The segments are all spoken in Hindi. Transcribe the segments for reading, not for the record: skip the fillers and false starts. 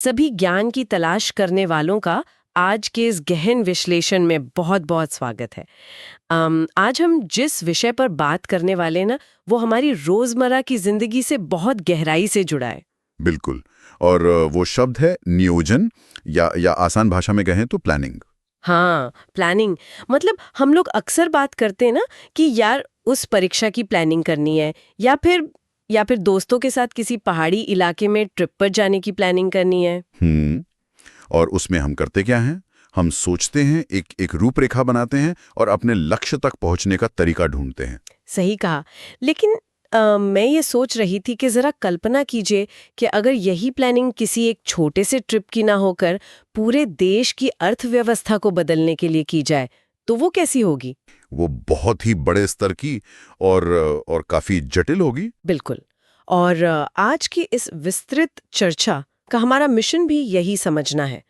सभी ज्ञान की तलाश करने वालों का आज के इस गहन विश्लेषण में बहुत बहुत स्वागत है। आज हम जिस विषय पर बात करने वाले ना वो हमारी रोजमर्रा की जिंदगी से बहुत गहराई से जुड़ा है। बिल्कुल। और वो शब्द है नियोजन या आसान भाषा में कहें तो प्लानिंग। हाँ, प्लानिंग। मतलब हम लोग अक्सर बात करते हैं ना कि यार उस परीक्षा की प्लानिंग करनी है या फिर दोस्तों के साथ किसी पहाड़ी इलाके में ट्रिप पर जाने की प्लानिंग करनी है। और उसमें हम करते क्या हैं? हम सोचते हैं, एक एक रूपरेखा बनाते हैं और अपने लक्ष्य तक पहुंचने का तरीका ढूंढते हैं। सही कहा। लेकिन मैं ये सोच रही थी कि जरा कल्पना कीजिए कि अगर यही प्लानिंग किसी एक छोटे से ट्रिप की ना होकर पूरे देश की अर्थव्यवस्था को बदलने के लिए की जाए तो वो कैसी होगी? वो बहुत ही बड़े स्तर की और काफी जटिल होगी। बिल्कुल। और आज की इस विस्तृत चर्चा का हमारा मिशन भी यही समझना है।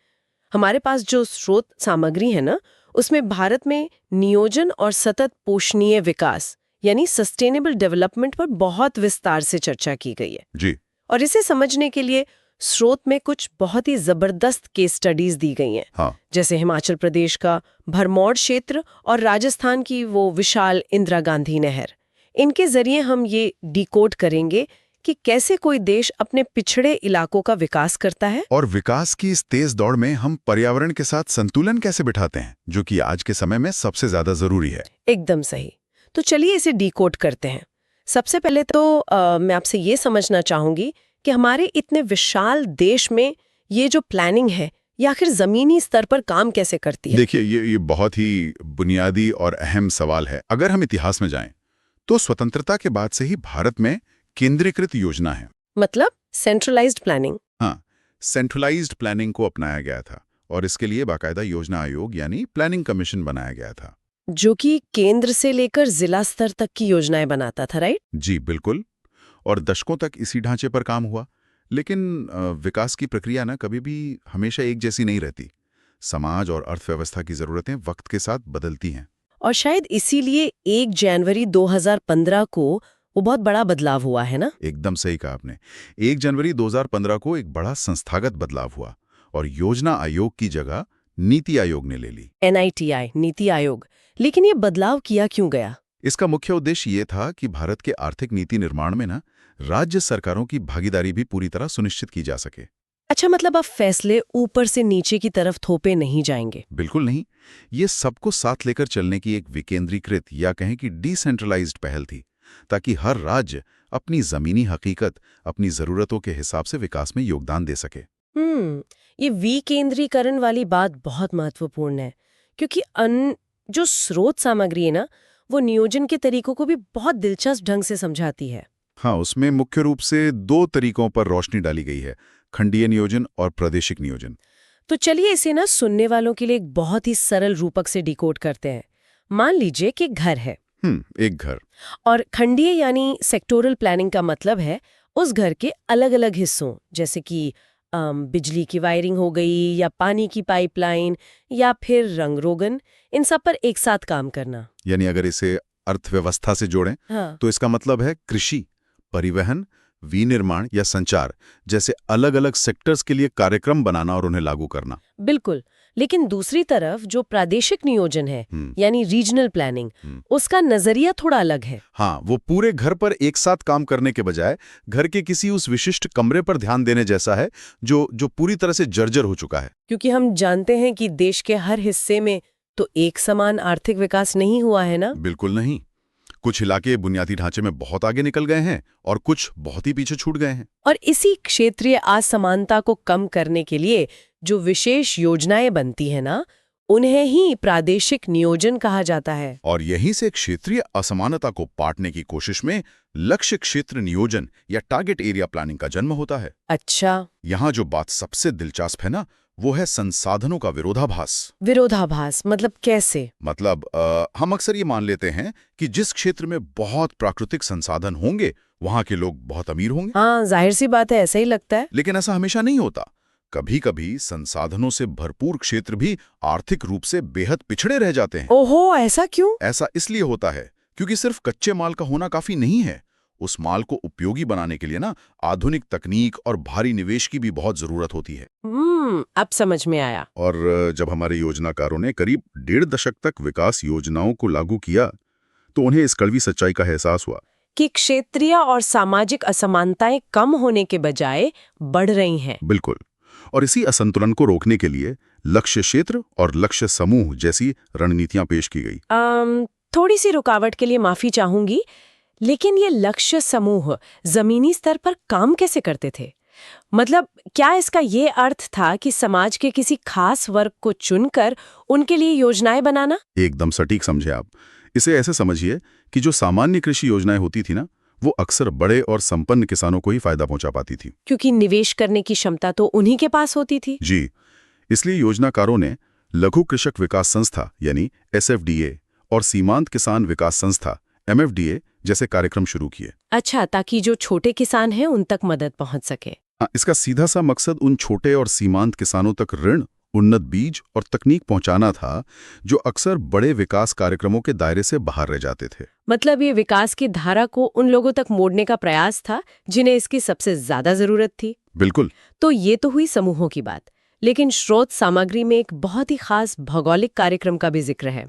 हमारे पास जो स्रोत सामग्री है ना, उसमें भारत में नियोजन और सतत पोषणीय विकास यानी सस्टेनेबल डेवलपमेंट पर बहुत विस्तार से चर्चा की गई है। जी। और इसे समझने के लिए स्रोत में कुछ बहुत ही जबरदस्त केस स्टडीज दी गई हैं। हाँ। जैसे हिमाचल प्रदेश का भरमौर क्षेत्र और राजस्थान की वो विशाल इंदिरा गांधी नहर। इनके जरिए हम ये डिकोड करेंगे कि कैसे कोई देश अपने पिछड़े इलाकों का विकास करता है। और विकास की इस तेज दौड़ में हम पर्यावरण के साथ संतुलन कैसे बिठाते हैं, जो कि आज के समय में सबसे ज्यादा जरूरी है। एकदम सही। तो चलिए इसे डिकोड करते हैं। सबसे पहले तो मैं आपसे ये समझना चाहूंगी कि हमारे इतने विशाल देश में ये जो प्लानिंग है या आखिर जमीनी स्तर पर काम कैसे करती है। देखिए, ये बहुत ही बुनियादी और अहम सवाल है। अगर हम इतिहास में जाएं तो स्वतंत्रता के बाद से ही भारत में केंद्रीकृत योजना है। मतलब सेंट्रलाइज्ड प्लानिंग। हाँ, सेंट्रलाइज्ड प्लानिंग को अपनाया गया था और इसके लिए बाकायदा योजना आयोग यानी प्लानिंग कमीशन बनाया गया था, जो कि केंद्र से लेकर जिला स्तर तक की योजनाएं बनाता था, राइट? जी बिल्कुल। और दशकों तक इसी ढांचे पर काम हुआ। लेकिन विकास की प्रक्रिया ना कभी भी हमेशा एक जैसी नहीं रहती। समाज और अर्थव्यवस्था की जरूरतें वक्त के साथ बदलती हैं। और शायद इसीलिए 1 जनवरी 2015 को वो बहुत बड़ा बदलाव हुआ है ना। एकदम सही कहा आपने। 1 जनवरी 2015 को एक बड़ा संस्थागत बदलाव हुआ और योजना आयोग की जगह नीति आयोग ने ले ली। NITI, नीति आयोग। लेकिन ये बदलाव किया क्यों गया? इसका मुख्य उद्देश्य ये था कि भारत के आर्थिक नीति निर्माण में ना राज्य सरकारों की भागीदारी भी पूरी तरह सुनिश्चित की जा सके। अच्छा, मतलब अब फैसले ऊपर से नीचे की तरफ थोपे नहीं जाएंगे। बिल्कुल नहीं। ये सबको साथ लेकर चलने की एक विकेंद्रीकृत या कहें कि डिसेंट्रलाइज्ड पहल थी, ताकि हर राज्य अपनी जमीनी हकीकत, अपनी जरूरतों के हिसाब से विकास में योगदान दे सके। ये विकेंद्रीकरण वाली बात बहुत महत्वपूर्ण है, क्योंकि जो स्रोत सामग्री है ना, वो नियोजन के तरीकों को भी बहुत दिलचस्प ढंग से समझाती है। हाँ, उसमें मुख्य रूप से 2 तरीकों पर रोशनी डाली गई है, खंडीय नियोजन और प्रादेशिक नियोजन। तो चलिए इसे ना सुनने वालों के लिए एक बहुत ही सरल रूपक से डिकोड करते हैं। मान लीजिए कि घर है। एक घर। और खंडीय यानी सेक्टोरल प्लानिंग का मतलब है उस घर के अलग अलग हिस्सों, जैसे कि बिजली की वायरिंग हो गई या पानी की पाइपलाइन या फिर रंग रोगन, इन सब पर एक साथ काम करना। यानी अगर इसे अर्थव्यवस्था से जोड़ें हाँ। तो इसका मतलब है कृषि, परिवहन, विनिर्माण या संचार जैसे अलग अलग सेक्टर्स के लिए कार्यक्रम बनाना और उन्हें लागू करना। बिल्कुल। लेकिन दूसरी तरफ जो प्रादेशिक नियोजन है यानी रीजनल प्लानिंग, उसका नजरिया थोड़ा अलग है। हाँ, वो पूरे घर पर एक साथ काम करने के बजाय घर के किसी उस विशिष्ट कमरे पर ध्यान देने जैसा है जो पूरी तरह से जर्जर हो चुका है। क्योंकि हम जानते हैं कि देश के हर हिस्से में तो एक समान आर्थिक विकास नहीं हुआ है ना। बिल्कुल नहीं। कुछ इलाके बुनियादी ढांचे में बहुत आगे निकल गए हैं और कुछ बहुत ही पीछे छूट गए हैं। और इसी क्षेत्रीय असमानता को कम करने के लिए जो विशेष योजनाएं बनती है ना, उन्हें ही प्रादेशिक नियोजन कहा जाता है। और यहीं से क्षेत्रीय असमानता को पाटने की कोशिश में लक्ष्य क्षेत्र नियोजन या टारगेट एरिया प्लानिंग का जन्म होता है। अच्छा। यहाँ जो बात सबसे दिलचस्प है ना, वो है संसाधनों का विरोधाभास। विरोधाभास मतलब कैसे? मतलब हम अक्सर ये मान लेते हैं कि जिस क्षेत्र में बहुत प्राकृतिक संसाधन होंगे वहां के लोग बहुत अमीर होंगे। हाँ, जाहिर सी बात है, ऐसा ही लगता है। लेकिन ऐसा हमेशा नहीं होता। कभी कभी संसाधनों से भरपूर क्षेत्र भी आर्थिक रूप से बेहद पिछड़े रह जाते हैं। ओहो, ऐसा क्यों? ऐसा इसलिए होता है क्योंकि सिर्फ कच्चे माल का होना काफी नहीं है। उस माल को उपयोगी बनाने के लिए ना आधुनिक तकनीक और भारी निवेश की भी बहुत जरूरत होती है। अब समझ में आया। और जब हमारे योजनाकारों ने करीब 1.5 दशक तक विकास योजनाओं को लागू किया तो उन्हें इस कड़वी सच्चाई का एहसास हुआ कि क्षेत्रीय और सामाजिक असमानताएं कम होने के बजाय बढ़ रही हैं। बिल्कुल। और इसी असंतुलन को रोकने के लिए लक्ष्य क्षेत्र और लक्ष्य समूह जैसी रणनीतियां पेश की गई। थोड़ी सी रुकावट के लिए माफी चाहूंगी, लेकिन ये लक्ष्य समूह जमीनी स्तर पर काम कैसे करते थे? मतलब क्या इसका ये अर्थ था कि समाज के किसी खास वर्ग को चुनकर उनके लिए योजनाएं बनाना? एकदम सटीक समझे आप। इसे ऐसे समझिए कि जो सामान्य कृषि योजनाएं होती थी ना, वो अक्सर बड़े और संपन्न किसानों को ही फायदा पहुंचा पाती थी, क्योंकि निवेश करने की क्षमता तो उन्हीं के पास होती थी। जी। इसलिए योजनाकारों ने लघु कृषक विकास संस्था यानी SFDA और सीमांत किसान विकास संस्था MFDA जैसे कार्यक्रम शुरू किए। अच्छा, ताकि जो छोटे किसान हैं उन तक मदद पहुंच सके। इसका सीधा सा मकसद उन छोटे और सीमांत किसानों तक ऋण, उन्नत बीज और तकनीक पहुंचाना था जो अक्सर बड़े विकास कार्यक्रमों के दायरे से बाहर रह जाते थे। मतलब ये विकास की धारा को उन लोगों तक मोड़ने का प्रयास था जिन्हें इसकी सबसे ज्यादा जरूरत थी। बिल्कुल। तो ये तो हुई समूहों की बात, लेकिन स्रोत सामग्री में एक बहुत ही खास भौगोलिक कार्यक्रम का भी जिक्र है,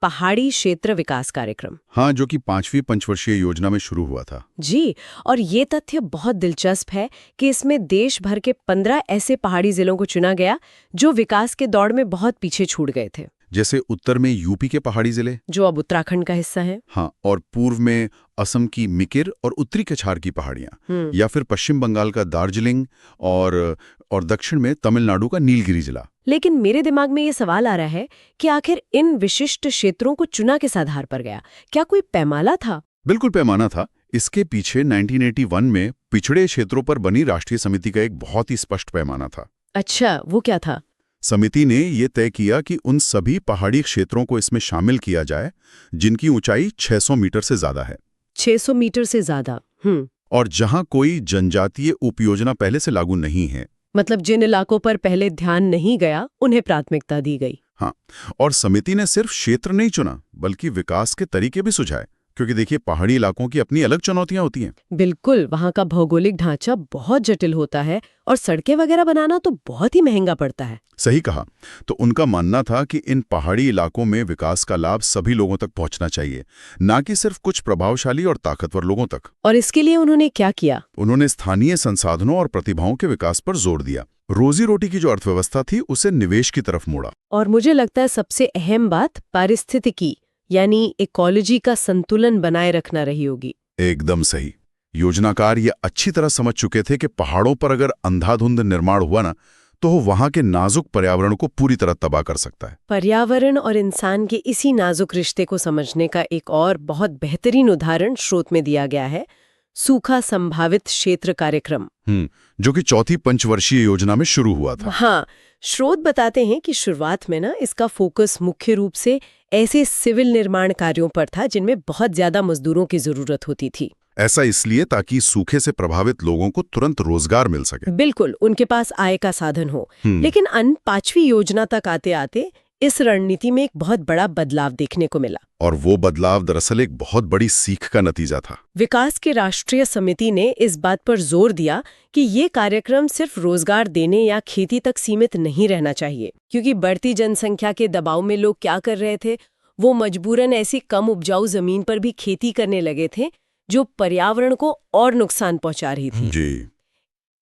पहाड़ी क्षेत्र विकास कार्यक्रम। हाँ, जो कि 5वीं पंचवर्षीय योजना में शुरू हुआ था। जी, और ये तथ्य बहुत दिलचस्प है कि इसमें देश भर के 15 ऐसे पहाड़ी जिलों को चुना गया जो विकास के दौड़ में बहुत पीछे छूट गए थे। जैसे उत्तर में यूपी के पहाड़ी जिले, जो अब उत्तराखंड का हिस्सा है। हाँ, और पूर्व में असम की मिकिर और उत्तरी कछार की पहाड़ियां, या फिर पश्चिम बंगाल का दार्जिलिंग और दक्षिण में तमिलनाडु का नीलगिरी जिला। लेकिन मेरे दिमाग में ये सवाल आ रहा है कि आखिर इन विशिष्ट क्षेत्रों को चुना किस आधार पर गया? क्या कोई पैमाना था? बिल्कुल पैमाना था। इसके पीछे 1981 में पिछड़े क्षेत्रों पर बनी राष्ट्रीय समिति का एक बहुत ही स्पष्ट पैमाना था। अच्छा, वो क्या था? समिति ने ये तय किया कि उन सभी पहाड़ी क्षेत्रों को इसमें शामिल किया जाए जिनकी ऊंचाई 600 मीटर से ज्यादा है। 600 मीटर से ज्यादा। और जहां कोई जनजातीय उपयोजना पहले से लागू नहीं है। मतलब जिन इलाकों पर पहले ध्यान नहीं गया उन्हें प्राथमिकता दी गई। हाँ, और समिति ने सिर्फ क्षेत्र नहीं चुना बल्कि विकास के तरीके भी सुझाए, क्योंकि देखिए पहाड़ी इलाकों की अपनी अलग चुनौतियां होती हैं। बिल्कुल, वहाँ का भौगोलिक ढांचा बहुत जटिल होता है और सड़कें वगैरह बनाना तो बहुत ही महंगा पड़ता है। सही कहा। तो उनका मानना था कि इन पहाड़ी इलाकों में विकास का लाभ सभी लोगों तक पहुंचना चाहिए, ना कि सिर्फ कुछ प्रभावशाली और ताकतवर लोगों तक। और इसके लिए उन्होंने क्या किया? उन्होंने स्थानीय संसाधनों और प्रतिभाओं के विकास पर जोर दिया। रोजी रोटी की जो अर्थव्यवस्था थी उसे निवेश की तरफ मोड़ा। और मुझे लगता है सबसे अहम बात पारिस्थितिकी यानी इकोलॉजी का संतुलन बनाए रखना रही होगी। एकदम सही। योजनाकार ये अच्छी तरह समझ चुके थे कि पहाड़ों पर अगर अंधाधुंध निर्माण हुआ ना, तो वो वहां के नाजुक पर्यावरण को पूरी तरह तबाह कर सकता है। पर्यावरण और इंसान के इसी नाजुक रिश्ते को समझने का एक और बहुत बेहतरीन उदाहरण स्रोत में दिया गया है, सूखा संभावित क्षेत्र कार्यक्रम, जो कि 4वीं पंचवर्षीय योजना में शुरू हुआ था। हाँ, स्रोत बताते हैं कि शुरुआत में ना इसका फोकस मुख्य रूप से ऐसे सिविल निर्माण कार्यों पर था जिनमें बहुत ज्यादा मजदूरों की जरूरत होती थी। ऐसा इसलिए ताकि सूखे से प्रभावित लोगों को तुरंत रोजगार मिल सके। बिल्कुल, उनके पास आय का साधन हो। लेकिन 5वीं योजना तक आते आते इस रणनीति में एक बहुत बड़ा बदलाव देखने को मिला। और वो बदलाव दरअसल एक बहुत बड़ी सीख का नतीजा था। विकास की राष्ट्रीय समिति ने इस बात पर जोर दिया कि ये कार्यक्रम सिर्फ रोजगार देने या खेती तक सीमित नहीं रहना चाहिए, क्योंकि बढ़ती जनसंख्या के दबाव में लोग क्या कर रहे थे, वो मजबूरन ऐसी कम उपजाऊ जमीन पर भी खेती करने लगे थे जो पर्यावरण को और नुकसान पहुंचा रही थी। जी।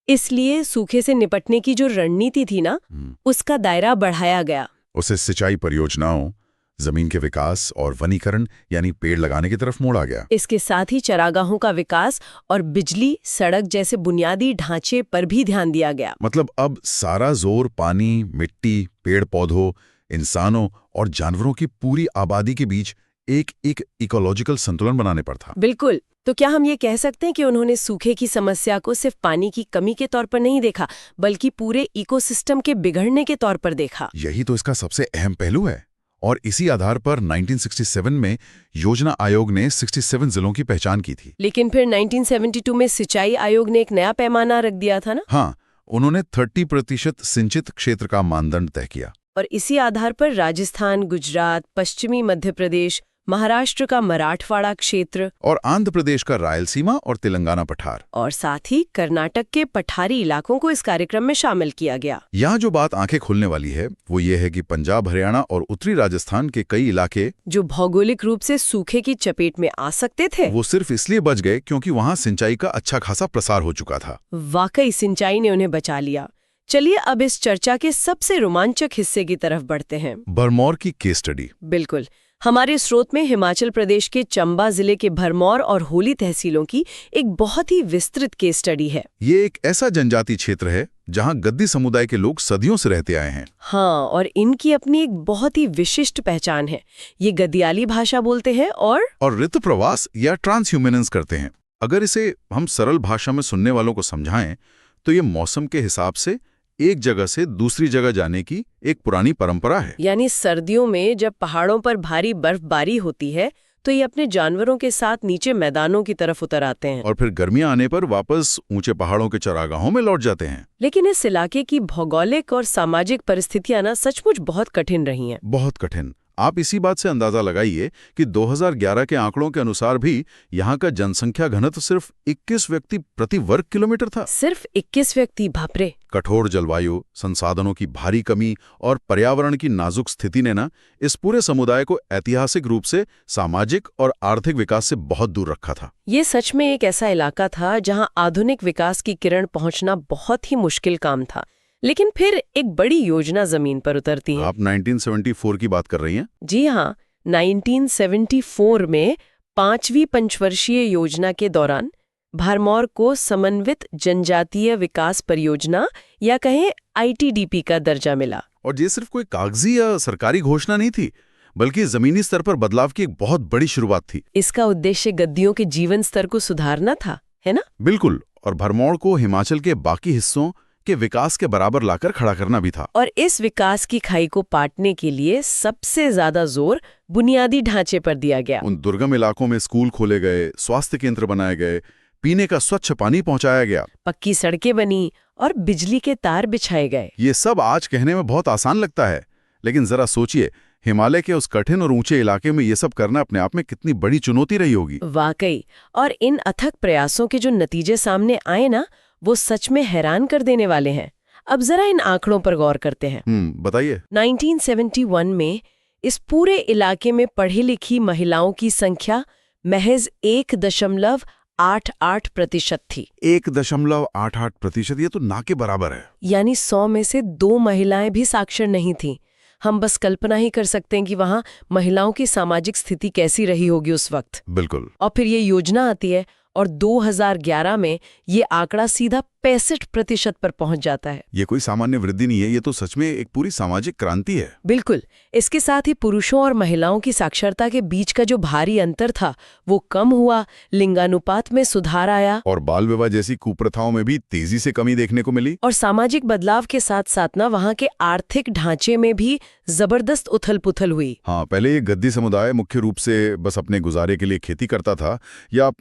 इसलिए सूखे से निपटने की जो रणनीति थी ना, उसका दायरा बढ़ाया गया। उसे सिंचाई परियोजनाओं, जमीन के विकास और वनीकरण यानी पेड़ लगाने की तरफ मोड़ा गया। इसके साथ ही चरागाहों का विकास और बिजली, सड़क जैसे बुनियादी ढांचे पर भी ध्यान दिया गया। मतलब अब सारा जोर पानी, मिट्टी, पेड़ पौधों, इंसानों और जानवरों की पूरी आबादी के बीच एक इकोलॉजिकल संतुलन बनाने पर था। बिल्कुल। तो क्या हम ये कह सकते हैं कि उन्होंने सूखे की समस्या को सिर्फ पानी की कमी के तौर पर नहीं देखा, बल्कि पूरे इकोसिस्टम के बिगड़ने के तौर पर देखा? यही तो इसका सबसे अहम पहलू है। और इसी आधार पर 1967 में योजना आयोग ने 67 जिलों की पहचान की थी। लेकिन फिर 1972 में सिंचाई आयोग ने एक नया पैमाना रख दिया था ना? हाँ, उन्होंने 30% सिंचित क्षेत्र का मानदंड तय किया। और इसी आधार पर राजस्थान, गुजरात, पश्चिमी मध्य प्रदेश, महाराष्ट्र का मराठवाड़ा क्षेत्र और आंध्र प्रदेश का रायलसीमा और तेलंगाना पठार, और साथ ही कर्नाटक के पठारी इलाकों को इस कार्यक्रम में शामिल किया गया। यहाँ जो बात आंखें खोलने वाली है वो ये है कि पंजाब, हरियाणा और उत्तरी राजस्थान के कई इलाके जो भौगोलिक रूप से सूखे की चपेट में आ सकते थे, वो सिर्फ इसलिए बच गए क्योंकि वहाँ सिंचाई का अच्छा खासा प्रसार हो चुका था। वाकई सिंचाई ने उन्हें बचा लिया। चलिए अब इस चर्चा के सबसे रोमांचक हिस्से की तरफ बढ़ते हैं, भरमौर की केस स्टडी। बिल्कुल। हमारे स्रोत में हिमाचल प्रदेश के चंबा जिले के भरमौर और होली तहसीलों की एक बहुत ही विस्तृत केस स्टडी है। ये एक ऐसा जनजातीय क्षेत्र है जहां गद्दी समुदाय के लोग सदियों से रहते आए हैं। हाँ, और इनकी अपनी एक बहुत ही विशिष्ट पहचान है। ये गद्याली भाषा बोलते हैं और ऋतु प्रवास या ट्रांसह्यूमेनेंस करते हैं। अगर इसे हम सरल भाषा में सुनने वालों को समझाएं तो ये मौसम के हिसाब से एक जगह से दूसरी जगह जाने की एक पुरानी परंपरा है। यानी सर्दियों में जब पहाड़ों पर भारी बर्फबारी होती है तो ये अपने जानवरों के साथ नीचे मैदानों की तरफ उतर आते हैं और फिर गर्मियां आने पर वापस ऊंचे पहाड़ों के चरागाहों में लौट जाते हैं। लेकिन इस इलाके की भौगोलिक और सामाजिक परिस्थितियां ना सचमुच बहुत कठिन रही हैं। बहुत कठिन। आप इसी बात से अंदाजा लगाइए कि 2011 के आंकड़ों के अनुसार भी यहाँ का जनसंख्या घनत्व सिर्फ 21 व्यक्ति प्रति वर्ग किलोमीटर था। सिर्फ 21 व्यक्ति, बाप रे। कठोर जलवायु, संसाधनों की भारी कमी और पर्यावरण की नाजुक स्थिति ने ना इस पूरे समुदाय को ऐतिहासिक रूप से सामाजिक और आर्थिक विकास से बहुत दूर रखा था। ये सच में एक ऐसा इलाका था जहां आधुनिक विकास की किरण पहुंचना बहुत ही मुश्किल काम था। लेकिन फिर एक बड़ी योजना जमीन पर उतरती है। आप 1974 की बात कर रही हैं? जी हाँ, 1974 में 5वीं पंचवर्षीय योजना के दौरान भरमौर को समन्वित जनजातीय विकास परियोजना या कहें ITDP का दर्जा मिला। और ये सिर्फ कोई कागजी या सरकारी घोषणा नहीं थी, बल्कि जमीनी स्तर पर बदलाव की एक बहुत बड़ी शुरुआत थी। इसका उद्देश्य गद्दियों के जीवन स्तर को सुधारना था, है ना? बिल्कुल। और भरमौर को हिमाचल के बाकी हिस्सों के विकास के बराबर लाकर खड़ा करना भी था। और इस विकास की खाई को पाटने के लिए सबसे ज्यादा जोर बुनियादी ढांचे पर दिया गया। उन दुर्गम इलाकों में स्कूल खोले गए, स्वास्थ्य केंद्र बनाए गए, पीने का स्वच्छ पानी पहुंचाया गया, पक्की सड़कें बनी और बिजली के तार बिछाए गए। ये सब आज कहने में बहुत आसान लगता है, लेकिन जरा सोचिए, हिमालय के उस कठिन और ऊंचे इलाके में ये सब करना अपने आप में कितनी बड़ी चुनौती रही होगी। वाकई। और इन अथक प्रयासों के जो नतीजे सामने आए ना, वो सच में हैरान कर देने वाले हैं। अब जरा इन आंकड़ों पर गौर करते हैं। बताइए। 1971 में इस पूरे इलाके में पढ़ी लिखी महिलाओं की संख्या महज 1.88% थी। 1.88%, ये तो ना के बराबर है। यानी 100 में से 2 महिलाएं भी साक्षर नहीं थीं। हम बस कल्पना ही कर सकते हैं कि वहां महिलाओं की सामाजिक स्थिति कैसी रही होगी उस वक्त। बिल्कुल। और फिर ये योजना आती है और 2011 में ये आंकड़ा सीधा 65% पर पहुंच जाता है। ये कोई सामान्य वृद्धि नहीं है, ये तो सच में एक पूरी सामाजिक क्रांति है। बिल्कुल। इसके साथ ही पुरुषों और महिलाओं की साक्षरता के बीच का जो भारी अंतर था वो कम हुआ, लिंगानुपात में सुधार आया और बाल विवाह जैसी कुप्रथाओं में भी तेजी से कमी देखने को मिली। और सामाजिक बदलाव के साथ साथ ना वहाँ के आर्थिक ढांचे में भी जबरदस्त उथल-पुथल हुई। हाँ, पहले ये गद्दी समुदाय मुख्य रूप से बस अपने गुजारे के लिए खेती करता था या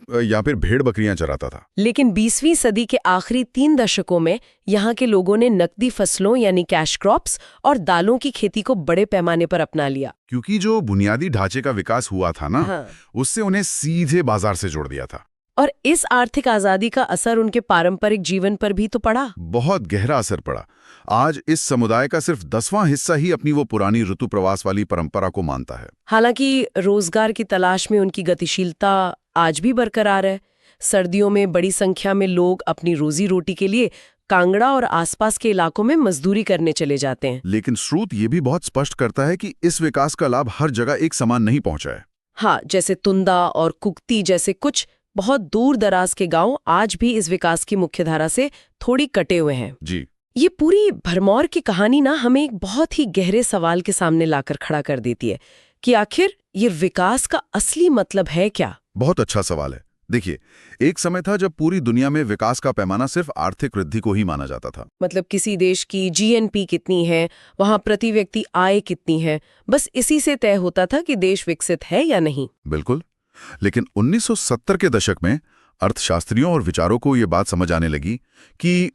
फिर भेड़ बकरियां चराता था। लेकिन 20वीं सदी के आखिरी 3 दशकों में यहाँ के लोगों ने नकदी फसलों यानी कैश क्रॉप्स और दालों की खेती को बड़े पैमाने पर अपना लिया। क्योंकि जो बुनियादी ढांचे का विकास हुआ था ना, हाँ। उससे उन्हें सीधे बाजार से जोड़ दिया था। और इस आर्थिक आजादी का असर उनके पारंपरिक जीवन पर भी तो पड़ा। बहुत गहरा असर पड़ा। आज इस समुदाय का सिर्फ 10वां हिस्सा ही अपनी वो पुरानी ऋतु प्रवास वाली परंपरा को मानता है। हालांकि रोजगार की तलाश में उनकी गतिशीलता आज भी बरकरार है। सर्दियों में बड़ी संख्या में लोग अपनी रोजी रोटी के लिए कांगड़ा और आसपास के इलाकों में मजदूरी करने चले जाते हैं। लेकिन स्रोत ये भी बहुत स्पष्ट करता है कि इस विकास का लाभ हर जगह एक समान नहीं पहुंचा है। हाँ, जैसे तुंदा और कुक्ति जैसे कुछ बहुत दूर दराज के गांव आज भी इस विकास की मुख्यधारा से थोड़ी कटे हुए हैं। जी। ये पूरी भरमौर की कहानी ना हमें एक बहुत ही गहरे सवाल के सामने लाकर खड़ा कर देती है कि आखिर ये विकास का असली मतलब है क्या? बहुत अच्छा सवाल है। देखिए, एक समय था जब पूरी दुनिया में विकास का पैमाना सिर्फ आर्थिक वृद्धि को ही माना जाता था। मतलब किसी देश की GNP कितनी है, वहां प्रति व्यक्ति आय कितनी है, बस इसी से तय होता था कि देश विकसित है या नहीं। बिल्कुल। लेकिन 1970 के दशक में अर्थशास्त्रियों और विचारों को ये बात समझ आने लगी कि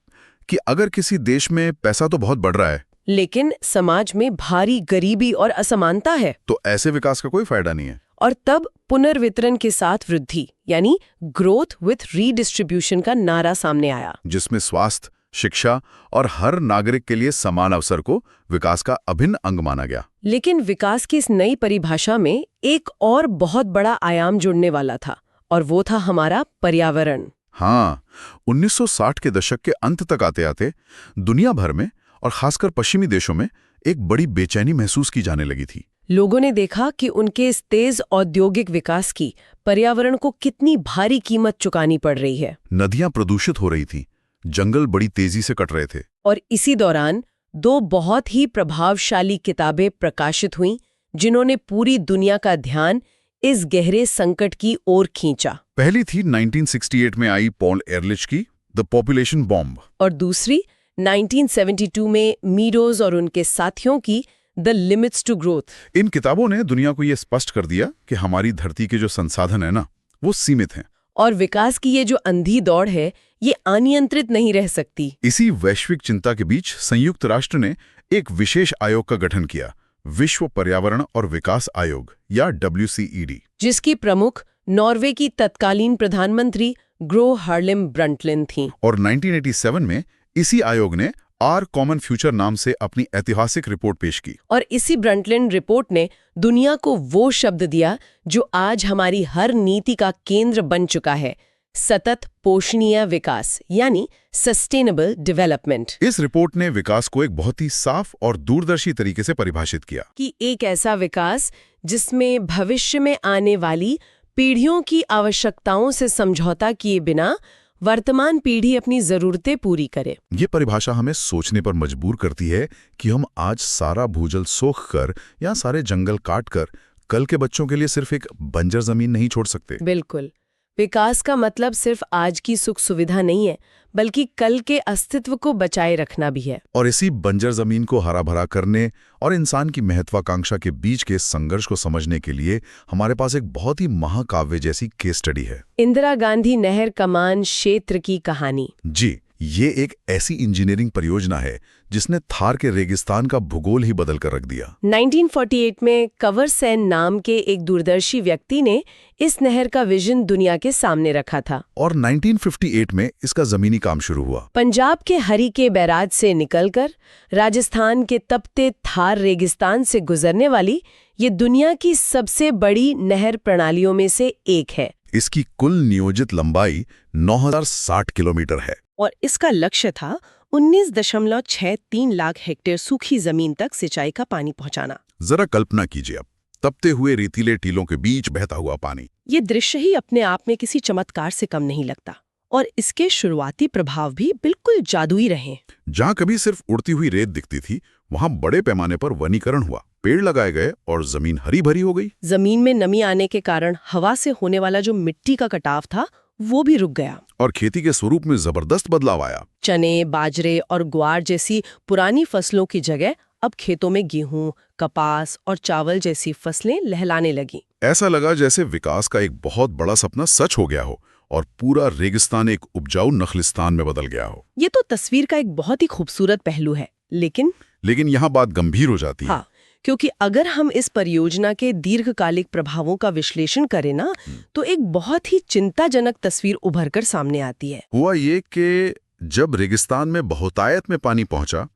अगर किसी देश में पैसा तो बहुत बढ़ रहा है, लेकिन समाज में भारी गरीबी और असमानता है, तो ऐसे विकास का कोई फायदा नहीं है। और तब पुनर्वितरण के साथ वृद्धि यानी ग्रोथ विथ रीडिस्ट्रीब्यूशन का नारा सामने आया, जिसमें स्वास्थ्य, शिक्षा और हर नागरिक के लिए समान अवसर को विकास का अभिन्न अंग माना गया। लेकिन विकास की इस नई परिभाषा में एक और बहुत बड़ा आयाम जुड़ने वाला था, और वो था हमारा पर्यावरण। हाँ, 1960 के दशक के अंत तक आते आते दुनिया भर में और खासकर पश्चिमी देशों में एक बड़ी बेचैनी महसूस की जाने लगी थी। लोगों ने देखा कि उनके इस तेज औद्योगिक विकास की पर्यावरण को कितनी भारी कीमत चुकानी पड़ रही है। नदियां प्रदूषित हो रही थीं, जंगल बड़ी तेजी से कट रहे थे। और इसी दौरान दो बहुत ही प्रभावशाली किताबें प्रकाशित हुईं, जिन्होंने पूरी दुनिया का ध्यान इस गहरे संकट की ओर खींचा। पहली थी 1968 में आई पॉल एरलिच की द पॉपुलेशन बॉम्ब, और दूसरी 1972 में मीडोज और उनके साथियों की द लिमिट्स टू ग्रोथ। इन किताबों ने दुनिया को यह स्पष्ट कर दिया कि हमारी धरती के जो संसाधन है ना, वो सीमित हैं। और विकास की ये जो अंधी दौड़ है, ये अनियंत्रित नहीं रह सकती। इसी वैश्विक चिंता के बीच संयुक्त राष्ट्र ने एक विशेष आयोग का गठन किया, विश्व पर्यावरण और विकास आयोग या WCED, जिसकी प्रमुख नॉर्वे की तत्कालीन प्रधानमंत्री ग्रो हार्लेम ब्रंटलिन थीं। और 1987 में इसी आयोग ने आर कॉमन फ्यूचर नाम से अपनी ऐतिहासिक रिपोर्ट पेश की। और इसी ब्रंटलिन रिपोर्ट ने दुनिया को वो शब्द दिया जो आज हमारी हर नीति का केंद्र बन चुका है, सतत पोषणीय विकास यानी सस्टेनेबल डेवलपमेंट। इस रिपोर्ट ने विकास को एक बहुत ही साफ और दूरदर्शी तरीके से परिभाषित किया कि एक ऐसा विकास जिसमें भविष्य में आने वाली पीढ़ियों की आवश्यकताओं से समझौता किए बिना वर्तमान पीढ़ी अपनी जरूरतें पूरी करे। ये परिभाषा हमें सोचने पर मजबूर करती है कि हम आज सारा भूजल सोख कर या सारे जंगल काट कर कल के बच्चों के लिए सिर्फ एक बंजर जमीन नहीं छोड़ सकते। बिल्कुल, विकास का मतलब सिर्फ आज की सुख सुविधा नहीं है, बल्कि कल के अस्तित्व को बचाए रखना भी है। और इसी बंजर जमीन को हरा भरा करने और इंसान की महत्वाकांक्षा के बीच के संघर्ष को समझने के लिए हमारे पास एक बहुत ही महाकाव्य जैसी केस स्टडी है, इंदिरा गांधी नहर कमान क्षेत्र की कहानी। जी, ये एक ऐसी इंजीनियरिंग परियोजना है जिसने थार के रेगिस्तान का भूगोल ही बदल कर रख दिया। 1948 में कंवर सेन नाम के एक दूरदर्शी व्यक्ति ने इस नहर का विजन दुनिया के सामने रखा था। और 1958 में इसका जमीनी काम शुरू हुआ। पंजाब के हरी के बैराज से निकलकर राजस्थान के तपते थार रेगिस्तान से गुजरने वाली ये दुनिया की सबसे बड़ी नहर प्रणालियों में से एक है। इसकी कुल नियोजित लंबाई 9060 किलोमीटर है और इसका लक्ष्य था 19.63 लाख हेक्टेयर सूखी जमीन तक सिंचाई का पानी पहुंचाना। जरा कल्पना कीजिए, अब तपते हुए रेतीले टीलों के बीच बहता हुआ पानी। ये दृश्य ही अपने आप में किसी चमत्कार से कम नहीं लगता, और इसके शुरुआती प्रभाव भी बिल्कुल जादुई रहे। जहां कभी सिर्फ उड़ती हुई रेत दिखती थी, वहां बड़े पैमाने पर वनीकरण हुआ, पेड़ लगाए गए और जमीन हरी भरी हो गई। जमीन में नमी आने के कारण हवा से होने वाला जो मिट्टी का कटाव था वो भी रुक गया, और खेती के स्वरूप में जबरदस्त बदलाव आया। चने, बाजरे और ग्वार जैसी पुरानी फसलों की जगह अब खेतों में गेहूं, कपास और चावल जैसी फसलें लहलाने लगीं। ऐसा लगा जैसे विकास का एक बहुत बड़ा सपना सच हो गया हो और पूरा रेगिस्तान एक उपजाऊ नखलिस्तान में बदल गया हो। ये तो तस्वीर का एक बहुत ही खूबसूरत पहलू है, लेकिन यहाँ बात गंभीर हो जाती है। हाँ, क्योंकि अगर हम इस परियोजना के दीर्घकालिक प्रभावों का विश्लेषण करें ना, तो एक बहुत ही चिंताजनक तस्वीर उभर कर सामने आती है। हुआ ये कि जब रेगिस्तान में बहुतायत में पानी पहुंचा,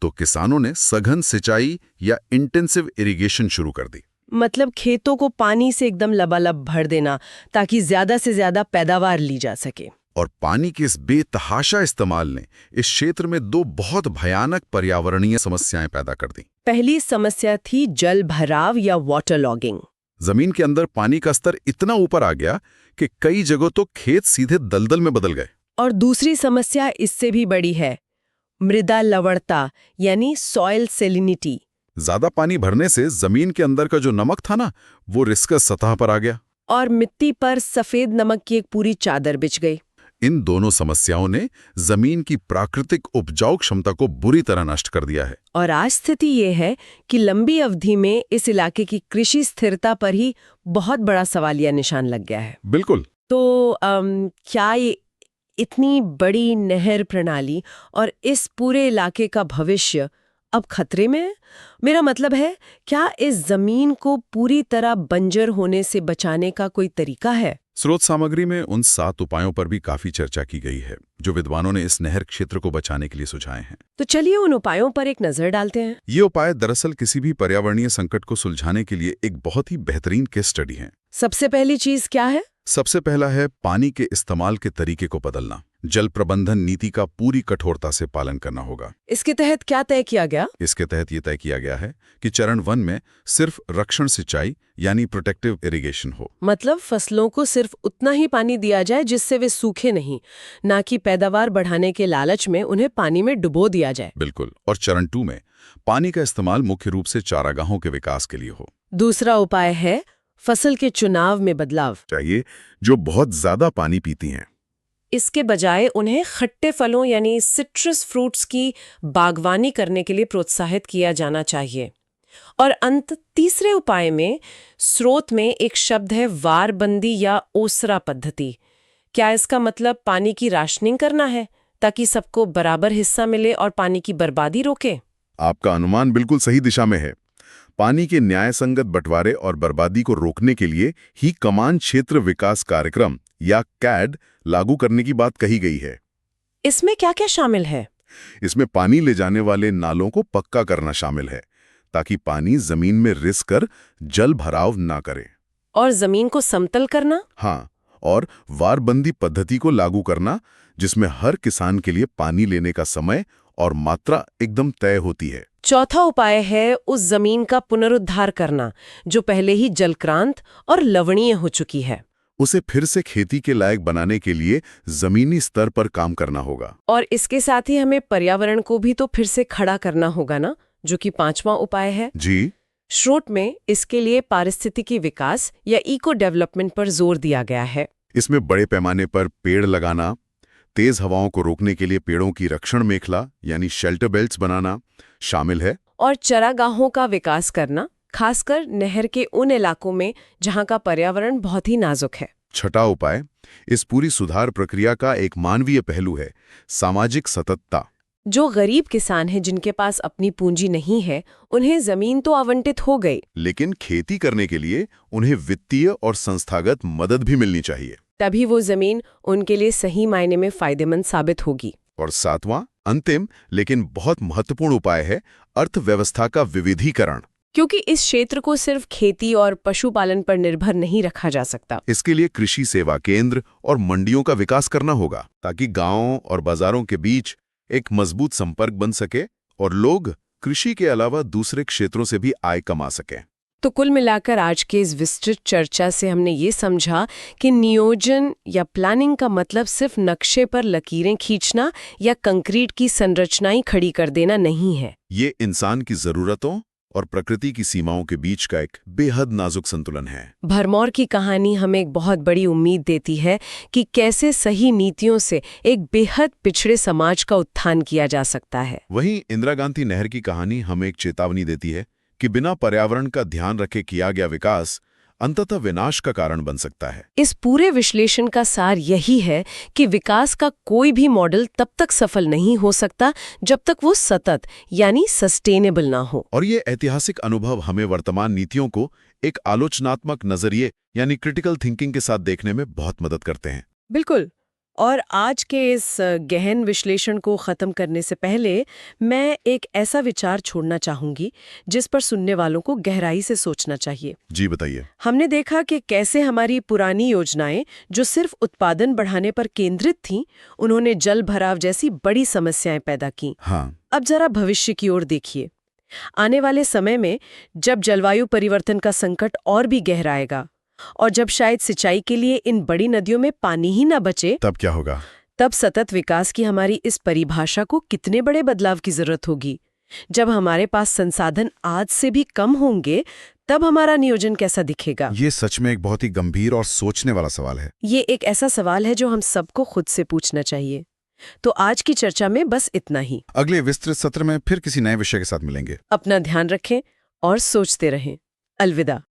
तो किसानों ने सघन सिंचाई या इंटेंसिव इरिगेशन शुरू कर दी। मतलब खेतों को पानी से एकदम लबालब भर देना, ताकि ज्यादा से ज्यादा पैदावार ली जा सके। और पानी के इस बेतहाशा इस्तेमाल ने इस क्षेत्र में दो बहुत भयानक पर्यावरणीय समस्याएं पैदा कर दी। पहली समस्या थी जल भराव या वाटर लॉगिंग। जमीन के अंदर पानी का स्तर इतना ऊपर आ गया कि कई जगहों तो खेत सीधे दलदल में बदल गए। और दूसरी समस्या इससे भी बड़ी है, मृदा लवणता यानी सॉइल सेलिनिटी। ज्यादा पानी भरने से जमीन के अंदर का जो नमक था ना, वो रिस्कस सतह पर आ गया और मिट्टी पर सफेद नमक की एक पूरी चादर बिछ गई। इन दोनों समस्याओं ने जमीन की प्राकृतिक उपजाऊ क्षमता को बुरी तरह नष्ट कर दिया है। और आज स्थिति ये है कि लंबी अवधि में इस इलाके की कृषि स्थिरता पर ही बहुत बड़ा सवालिया निशान लग गया है। बिल्कुल। तो क्या ये इतनी बड़ी नहर प्रणाली और इस पूरे इलाके का भविष्य अब खतरे में है? मेरा मतलब है, क्या इस जमीन को पूरी तरह बंजर होने से बचाने का कोई तरीका है? स्रोत सामग्री में उन 7 उपायों पर भी काफी चर्चा की गई है जो विद्वानों ने इस नहर क्षेत्र को बचाने के लिए सुझाए हैं। तो चलिए उन उपायों पर एक नजर डालते हैं। ये उपाय दरअसल किसी भी पर्यावरणीय संकट को सुलझाने के लिए एक बहुत ही बेहतरीन केस स्टडी है। सबसे पहली चीज क्या है? सबसे पहला है पानी के इस्तेमाल के तरीके को बदलना। जल प्रबंधन नीति का पूरी कठोरता से पालन करना होगा। इसके तहत क्या तय किया गया? इसके तहत ये तय किया गया है कि चरण 1 में सिर्फ रक्षण सिंचाई यानी प्रोटेक्टिव इरिगेशन हो। मतलब फसलों को सिर्फ उतना ही पानी दिया जाए जिससे वे सूखे नहीं, ना कि पैदावार बढ़ाने के लालच में उन्हें पानी में डुबो दिया जाए। बिल्कुल। और चरण 2 में पानी का इस्तेमाल मुख्य रूप से चारागाहों के विकास के लिए हो। दूसरा उपाय है फसल के चुनाव में बदलाव चाहिए जो बहुत ज्यादा पानी पीती हैं। इसके बजाय उन्हें खट्टे फलों यानी सिट्रस फ्रूट्स की बागवानी करने के लिए प्रोत्साहित किया जाना चाहिए। और तीसरे उपाय में स्रोत में एक शब्द है वारबंदी या ओसरा पद्धति। क्या इसका मतलब पानी की राशनिंग करना है ताकि सबको बराबर हिस्सा मिले और पानी की बर्बादी रोके? आपका अनुमान बिल्कुल सही दिशा में है। पानी के न्यायसंगत बंटवारे और बर्बादी को रोकने के लिए ही कमान क्षेत्र विकास कार्यक्रम या कैड लागू करने की बात कही गई है। इसमें क्या क्या शामिल है? इसमें पानी ले जाने वाले नालों को पक्का करना शामिल है ताकि पानी जमीन में रिस कर जल भराव ना करे। और जमीन को समतल करना? हाँ, और वारबंदी पद्धति को लागू करना जिसमें हर किसान के लिए पानी लेने का समय और मात्रा एकदम तय होती है। चौथा उपाय है उस जमीन का पुनरुद्धार करना जो पहले ही जलक्रांत और लवणीय हो चुकी है। उसे फिर से खेती के लायक बनाने के लिए जमीनी स्तर पर काम करना होगा। और इसके साथ ही हमें पर्यावरण को भी तो फिर से खड़ा करना होगा ना, जो कि 5वां उपाय है। जी। स्रोत में इसके लिए पारिस्थितिकी विकास या इको डेवलपमेंट पर जोर दिया गया है। इसमें बड़े पैमाने पर पेड़ लगाना, तेज हवाओं को रोकने के लिए पेड़ों की रक्षण मेखला यानी शेल्टर बेल्ट्स बनाना शामिल है। और चरागाहों का विकास करना, खासकर नहर के उन इलाकों में जहां का पर्यावरण बहुत ही नाजुक है। छठा उपाय इस पूरी सुधार प्रक्रिया का एक मानवीय पहलू है, सामाजिक सततता। जो गरीब किसान हैं जिनके पास अपनी पूंजी नहीं है, उन्हें जमीन तो आवंटित हो गई, लेकिन खेती करने के लिए उन्हें वित्तीय और संस्थागत मदद भी मिलनी चाहिए। तभी वो जमीन उनके लिए सही मायने में फायदेमंद साबित होगी। और 7वां अंतिम लेकिन बहुत महत्वपूर्ण उपाय है अर्थव्यवस्था का विविधीकरण। क्योंकि इस क्षेत्र को सिर्फ खेती और पशुपालन पर निर्भर नहीं रखा जा सकता। इसके लिए कृषि सेवा केंद्र और मंडियों का विकास करना होगा ताकि गांवों और बाजारों के बीच एक मजबूत संपर्क बन सके और लोग कृषि के अलावा दूसरे क्षेत्रों से भी आय कमा सकें। तो कुल मिलाकर आज के इस विस्तृत चर्चा से हमने ये समझा कि नियोजन या प्लानिंग का मतलब सिर्फ नक्शे पर लकीरें खींचना या कंक्रीट की संरचनाएं खड़ी कर देना नहीं है। ये इंसान की जरूरतों और प्रकृति की सीमाओं के बीच का एक बेहद नाजुक संतुलन है। भरमौर की कहानी हमें एक बहुत बड़ी उम्मीद देती है कि कैसे सही नीतियों से एक बेहद पिछड़े समाज का उत्थान किया जा सकता है। वहीं इंदिरा गांधी नहर की कहानी हमें एक चेतावनी देती है कि बिना पर्यावरण का ध्यान रखे किया गया विकास अंततः विनाश का कारण बन सकता है। इस पूरे विश्लेषण का सार यही है कि विकास का कोई भी मॉडल तब तक सफल नहीं हो सकता जब तक वो सतत यानी सस्टेनेबल ना हो। और ये ऐतिहासिक अनुभव हमें वर्तमान नीतियों को एक आलोचनात्मक नजरिए यानी क्रिटिकल थिंकिंग के साथ देखने में बहुत मदद करते हैं। बिल्कुल। और आज के इस गहन विश्लेषण को ख़त्म करने से पहले मैं एक ऐसा विचार छोड़ना चाहूंगी जिस पर सुनने वालों को गहराई से सोचना चाहिए। जी बताइए। हमने देखा कि कैसे हमारी पुरानी योजनाएं जो सिर्फ उत्पादन बढ़ाने पर केंद्रित थीं, उन्होंने जल भराव जैसी बड़ी समस्याएं पैदा की। हाँ। अब जरा भविष्य की ओर देखिए। आने वाले समय में जब जलवायु परिवर्तन का संकट और भी गहराएगा और जब शायद सिंचाई के लिए इन बड़ी नदियों में पानी ही ना बचे, तब क्या होगा? तब सतत विकास की हमारी इस परिभाषा को कितने बड़े बदलाव की जरूरत होगी। जब हमारे पास संसाधन आज से भी कम होंगे, तब हमारा नियोजन कैसा दिखेगा? ये सच में एक बहुत ही गंभीर और सोचने वाला सवाल है। ये एक ऐसा सवाल है जो हम सबको खुद से पूछना चाहिए। तो आज की चर्चा में बस इतना ही। अगले विस्तृत सत्र में फिर किसी नए विषय के साथ मिलेंगे। अपना ध्यान रखें और सोचते रहें। अलविदा।